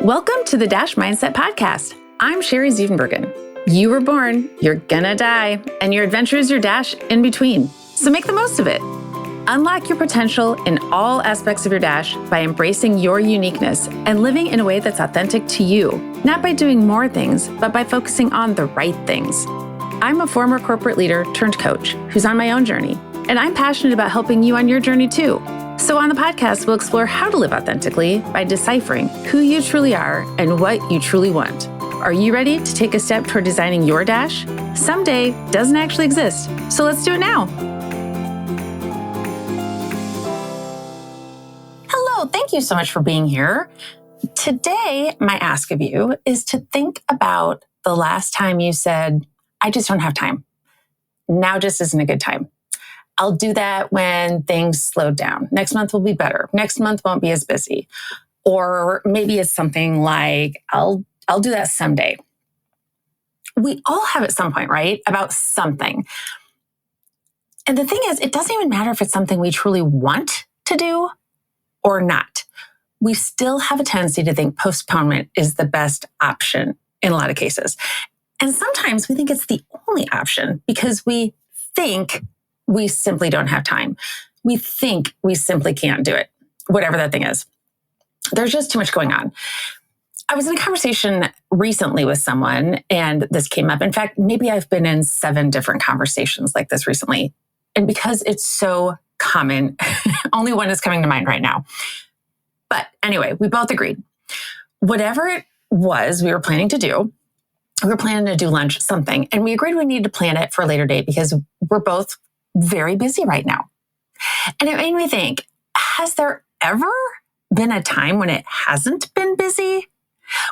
Welcome to the Dash Mindset Podcast. I'm Sherry Zievenbergen. You were born, you're gonna die, and your adventure is your dash in between. So make the most of it. Unlock your potential in all aspects of your dash by embracing your uniqueness and living in a way that's authentic to you, not by doing more things, but by focusing on the right things. I'm a former corporate leader turned coach who's on my own journey, and I'm passionate about helping you on your journey too. So on the podcast, we'll explore how to live authentically by deciphering who you truly are and what you truly want. Are you ready to take a step toward designing your dash? Someday doesn't actually exist, so let's do it now. Hello, thank you so much for being here. Today, my ask of you is to think about the last time you said, I just don't have time. Now just isn't a good time. I'll do that when things slow down. Next month will be better. Next month won't be as busy. Or maybe it's something like, I'll do that someday. We all have at some point, right? About something. And the thing is, it doesn't even matter if it's something we truly want to do or not. We still have a tendency to think postponement is the best option in a lot of cases. And sometimes we think it's the only option because we think we simply don't have time. We think we simply can't do it, whatever that thing is. There's just too much going on. I was in a conversation recently with someone and this came up. In fact, maybe I've been in 7 different conversations like this recently. And because it's so common, only one is coming to mind right now. But anyway, we both agreed. Whatever it was we were planning to do, we were planning to do lunch, something, and we agreed we needed to plan it for a later date because we're both very busy right now. And it made me think, has there ever been a time when it hasn't been busy?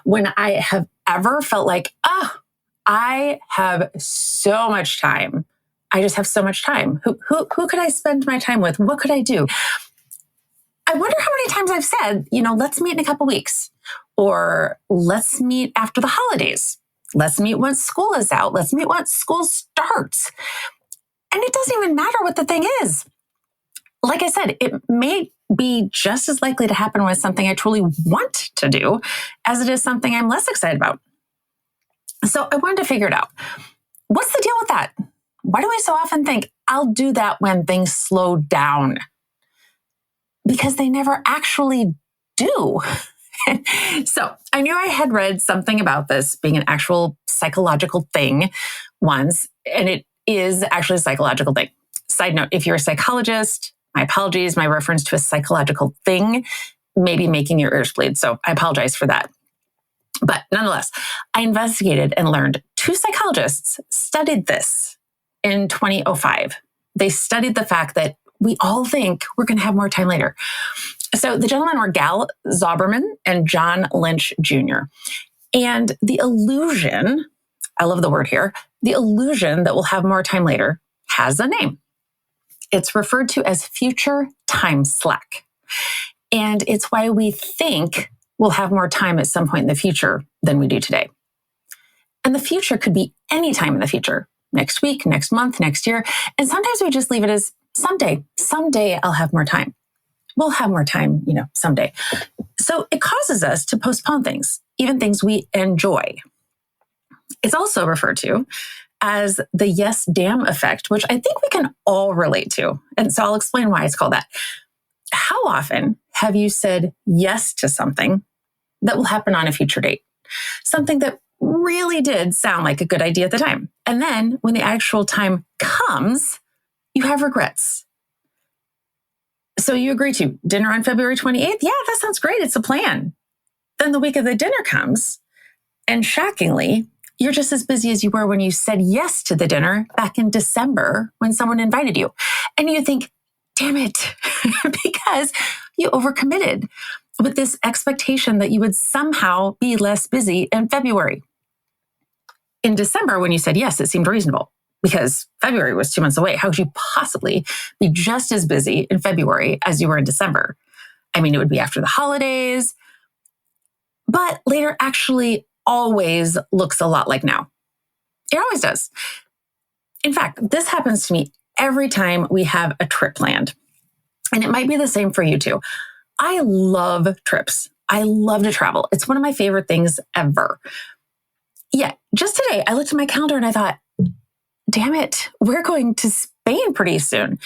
When I have ever felt like, I have so much time. I just have so much time. Who could I spend my time with? What could I do? I wonder how many times I've said, let's meet in a couple weeks, or let's meet after the holidays. Let's meet once school is out. Let's meet once school starts. And it doesn't even matter what the thing is. Like I said, it may be just as likely to happen with something I truly want to do as it is something I'm less excited about. So I wanted to figure it out. What's the deal with that? Why do we so often think, I'll do that when things slow down? Because they never actually do. So I knew I had read something about this being an actual psychological thing once, and it is actually a psychological thing. Side note, if you're a psychologist, my apologies, my reference to a psychological thing may be making your ears bleed. So I apologize for that. But nonetheless, I investigated and learned 2 psychologists studied this in 2005. They studied the fact that we all think we're going to have more time later. So the gentlemen were Gal Zauberman and John Lynch Jr. And the illusion, I love the word here, the illusion that we'll have more time later has a name. It's referred to as future time slack. And it's why we think we'll have more time at some point in the future than we do today. And the future could be any time in the future, next week, next month, next year. And sometimes we just leave it as someday I'll have more time. We'll have more time, someday. So it causes us to postpone things, even things we enjoy. It's also referred to as the yes, damn effect, which I think we can all relate to. And so I'll explain why it's called that. How often have you said yes to something that will happen on a future date? Something that really did sound like a good idea at the time. And then when the actual time comes, you have regrets. So you agree to dinner on February 28th? Yeah, that sounds great. It's a plan. Then the week of the dinner comes, and shockingly, you're just as busy as you were when you said yes to the dinner back in December when someone invited you. And you think, damn it, because you overcommitted with this expectation that you would somehow be less busy in February. In December, when you said yes, it seemed reasonable because February was 2 months away. How could you possibly be just as busy in February as you were in December? I mean, it would be after the holidays, but later actually always looks a lot like now. It always does. In fact, this happens to me every time we have a trip planned. And it might be the same for you too. I love trips. I love to travel. It's one of my favorite things ever. Yet, just today, I looked at my calendar and I thought, damn it, we're going to Spain pretty soon.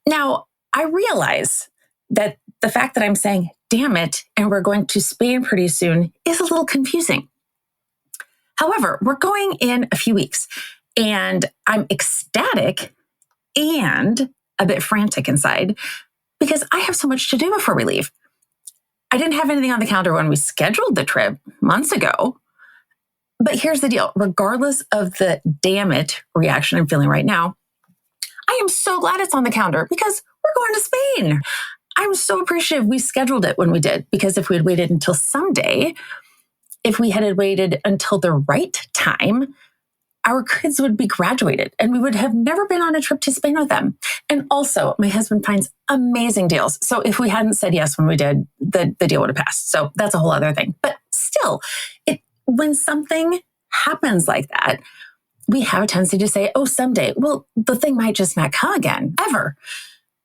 Now, I realize that the fact that I'm saying, damn it, and we're going to Spain pretty soon is a little confusing. However, we're going in a few weeks and I'm ecstatic and a bit frantic inside because I have so much to do before we leave. I didn't have anything on the calendar when we scheduled the trip months ago. But here's the deal. Regardless of the damn it reaction I'm feeling right now, I am so glad it's on the calendar because we're going to Spain. I'm so appreciative we scheduled it when we did, because if we had waited until someday, if we had waited until the right time, our kids would be graduated and we would have never been on a trip to Spain with them. And also, my husband finds amazing deals. So if we hadn't said yes when we did, the deal would have passed. So that's a whole other thing. But still, when something happens like that, we have a tendency to say, oh, someday. Well, the thing might just not come again, ever.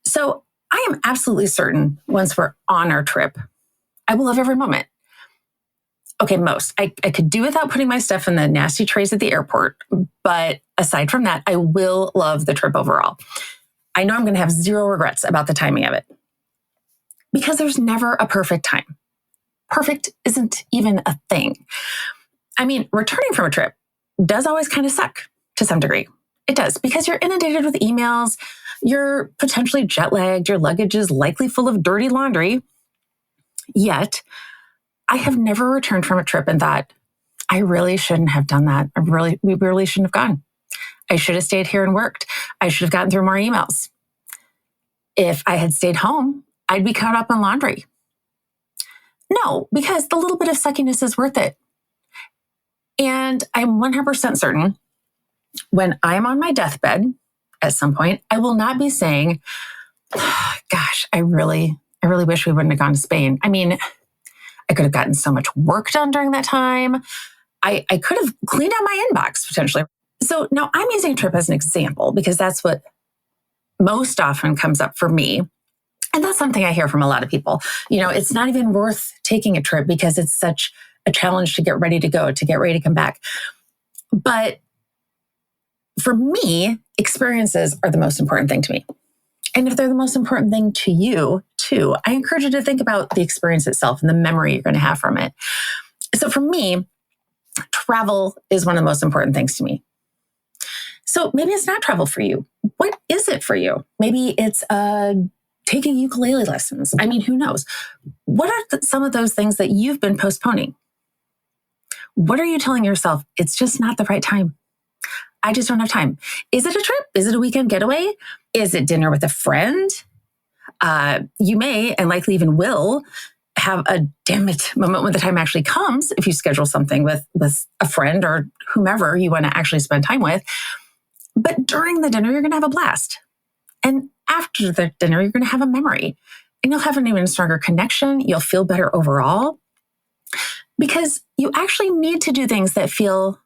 So I am absolutely certain once we're on our trip, I will love every moment. Okay, most. I could do without putting my stuff in the nasty trays at the airport. But aside from that, I will love the trip overall. I know I'm going to have zero regrets about the timing of it because there's never a perfect time. Perfect isn't even a thing. I mean, returning from a trip does always kind of suck to some degree. It does, because you're inundated with emails, you're potentially jet lagged, your luggage is likely full of dirty laundry. Yet, I have never returned from a trip and thought, I really shouldn't have done that. We really shouldn't have gone. I should have stayed here and worked. I should have gotten through more emails. If I had stayed home, I'd be caught up in laundry. No, because the little bit of suckiness is worth it. And I'm 100% certain when I'm on my deathbed at some point, I will not be saying, gosh, I really wish we wouldn't have gone to Spain. I mean, I could have gotten so much work done during that time. I could have cleaned out my inbox potentially. So now I'm using a trip as an example because that's what most often comes up for me. And that's something I hear from a lot of people. You know, it's not even worth taking a trip because it's such a challenge to get ready to go, to get ready to come back. But for me, experiences are the most important thing to me. And if they're the most important thing to you too, I encourage you to think about the experience itself and the memory you're going to have from it. So for me, travel is one of the most important things to me. So maybe it's not travel for you. What is it for you? Maybe it's taking ukulele lessons. I mean, who knows? What are some of those things that you've been postponing? What are you telling yourself? It's just not the right time. I just don't have time. Is it a trip? Is it a weekend getaway? Is it dinner with a friend? You may, and likely even will, have a damn it moment when the time actually comes if you schedule something with a friend or whomever you want to actually spend time with. But during the dinner, you're going to have a blast. And after the dinner, you're going to have a memory. And you'll have an even stronger connection. You'll feel better overall. Because you actually need to do things that feel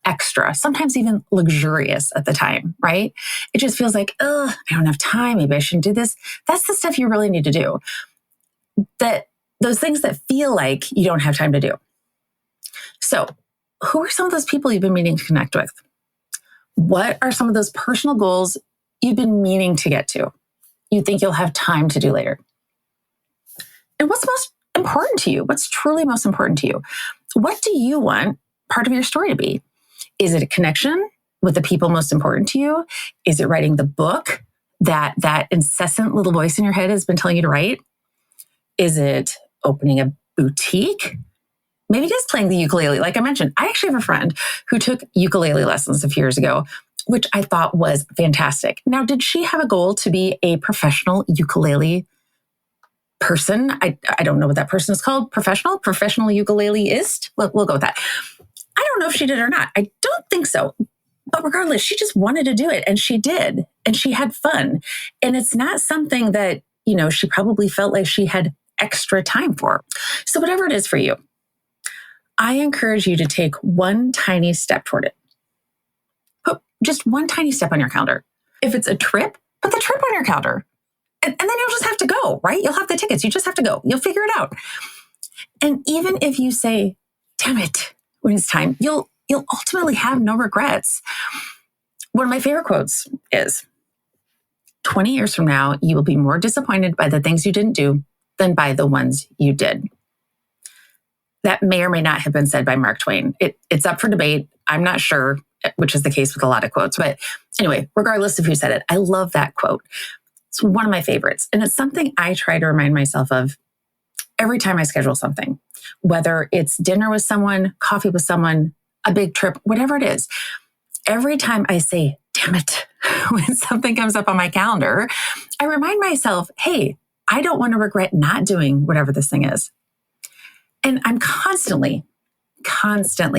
extra, sometimes even luxurious at the time, right? It just feels like, I don't have time. Maybe I shouldn't do this. That's the stuff you really need to do. Those things that feel like you don't have time to do. So, who are some of those people you've been meaning to connect with? What are some of those personal goals you've been meaning to get to? You think you'll have time to do later? And what's most important to you? What's truly most important to you? What do you want part of your story to be? Is it a connection with the people most important to you? Is it writing the book that incessant little voice in your head has been telling you to write? Is it opening a boutique? Maybe just playing the ukulele. Like I mentioned, I actually have a friend who took ukulele lessons a few years ago, which I thought was fantastic. Now, did she have a goal to be a professional ukulele person? I don't know what that person is called. Professional ukuleleist? We'll go with that. I don't know if she did or not. I don't think so. But regardless, she just wanted to do it. And she did. And she had fun. And it's not something that, she probably felt like she had extra time for. So whatever it is for you, I encourage you to take one tiny step toward it. Put just one tiny step on your calendar. If it's a trip, put the trip on your calendar. And then you'll just have to go, right? You'll have the tickets. You just have to go. You'll figure it out. And even if you say, damn it, when it's time, you'll ultimately have no regrets. One of my favorite quotes is, 20 years from now, you will be more disappointed by the things you didn't do than by the ones you did. That may or may not have been said by Mark Twain. It's up for debate. I'm not sure, which is the case with a lot of quotes. But anyway, regardless of who said it, I love that quote. It's one of my favorites. And it's something I try to remind myself of every time I schedule something, whether it's dinner with someone, coffee with someone, a big trip, whatever it is. Every time I say, damn it, when something comes up on my calendar, I remind myself, hey, I don't want to regret not doing whatever this thing is. And I'm constantly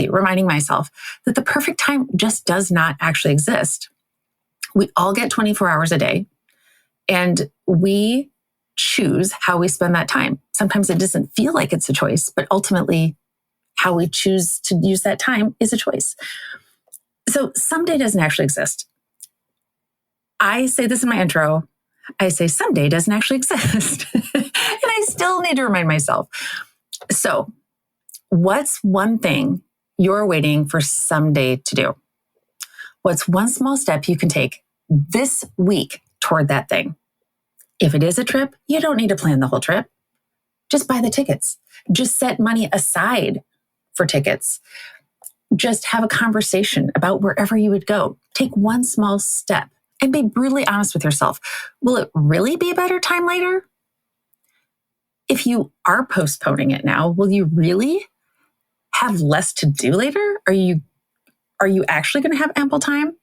reminding myself that the perfect time just does not actually exist. We all get 24 hours a day, and we choose how we spend that time. Sometimes it doesn't feel like it's a choice, but ultimately how we choose to use that time is a choice. So someday doesn't actually exist. I say this in my intro. I say someday doesn't actually exist. And I still need to remind myself. So what's one thing you're waiting for someday to do? What's one small step you can take this week toward that thing? If it is a trip, you don't need to plan the whole trip. Just buy the tickets. Just set money aside for tickets. Just have a conversation about wherever you would go. Take one small step and be brutally honest with yourself. Will it really be a better time later? If you are postponing it now, will you really have less to do later? Are you actually going to have ample time?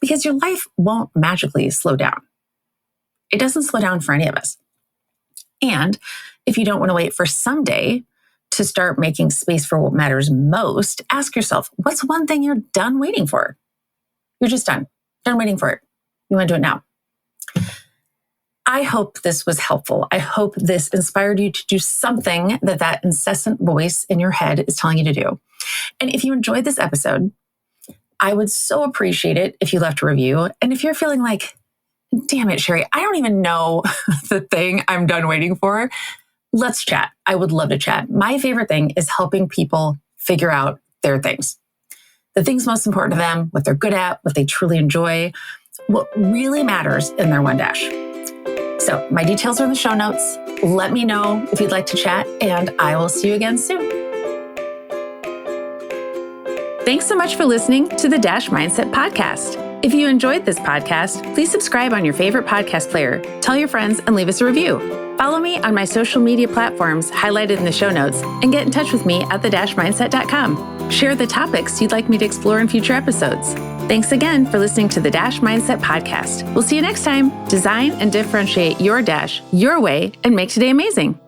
Because your life won't magically slow down. It doesn't slow down for any of us. And if you don't want to wait for someday to start making space for what matters most, ask yourself, what's one thing you're done waiting for? You're just done waiting for it. You want to do it now. I hope this was helpful. I hope this inspired you to do something that incessant voice in your head is telling you to do. And if you enjoyed this episode, I would so appreciate it if you left a review. And if you're feeling like, damn it, Sherry, I don't even know the thing I'm done waiting for, let's chat. I would love to chat. My favorite thing is helping people figure out their things. The things most important to them, what they're good at, what they truly enjoy, what really matters in their one dash. So my details are in the show notes. Let me know if you'd like to chat, and I will see you again soon. Thanks so much for listening to the Dash Mindset Podcast. If you enjoyed this podcast, please subscribe on your favorite podcast player, tell your friends, and leave us a review. Follow me on my social media platforms highlighted in the show notes, and get in touch with me at thedashmindset.com. Share the topics you'd like me to explore in future episodes. Thanks again for listening to the Dash Mindset Podcast. We'll see you next time. Design and differentiate your dash your way and make today amazing.